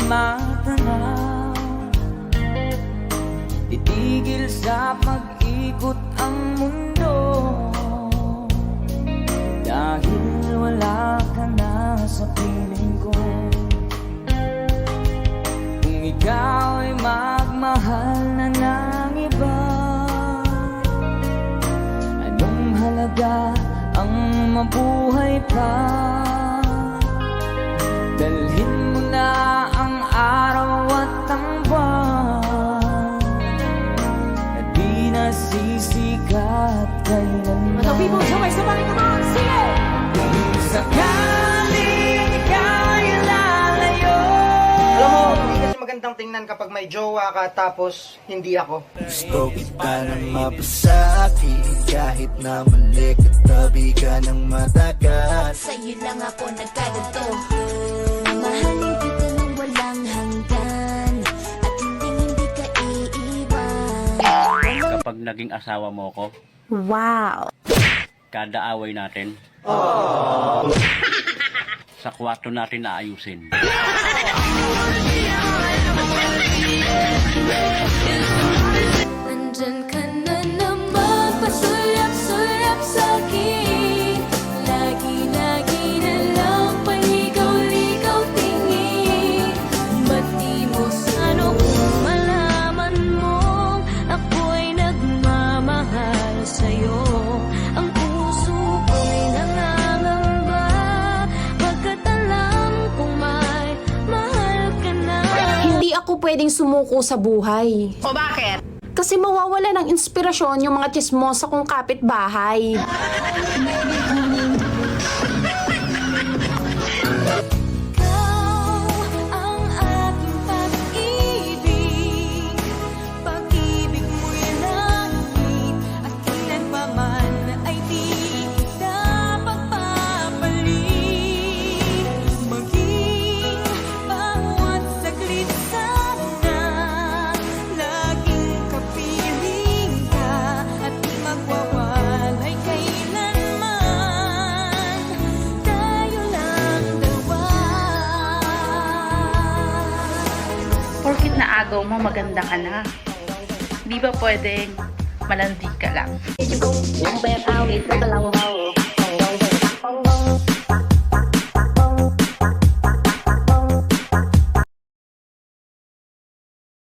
matanaw, itigil sa pag-ikot ang mundo, dahil wala ka na sa piling ko. Kung ikaw ay magmahal na ng iba, anong halaga ang mabuhay pa? Dalhin mo na ang araw at ang buwan, na di nasisikat kailanman. Mga people, sabay-sabay naman, sige! Kung sakaling ikaw ay lalayo. Alam mo, hindi kasi magandang tingnan kapag may jowa ka tapos hindi ako. Gusto kita na mapasakit kahit na mali katabi ka ng matagal. Sa'yo lang ako nagkaganto. Mahalin kita nang walang hanggan, at hindi ka iiwan. Kapag naging asawa mo ko, Wow! kada away natin, sa kwarto natin naayusin. Nandyan ka na naman, pasulap-sulap sa'kin. Lagi-lagi na lang paligaw-ligaw tingin. Ba't di mo sana kung malaman mong ako'y nagmamahal sa'yo? Ang puso ko'y nangangamba, pagkat alam kong may mahal ka na. Hindi ako pwedeng sumuko sa buhay. O bakit? Kasi mawawala ng inspirasyon yung mga chismosa kong kapitbahay. Ikaw ang aking pag-ibig, pag-ibig mo'y langit, at kailan pa man ay di kita pagpapalit. Maging bawat saglit sana, laging kapiling ka, at di magwawalay kailanman. Tayo lang dalawa. Porkit na agaw mo, maganda ka na. Di ba pwedeng malandi ka lang? Yung bet awit sa dalawa.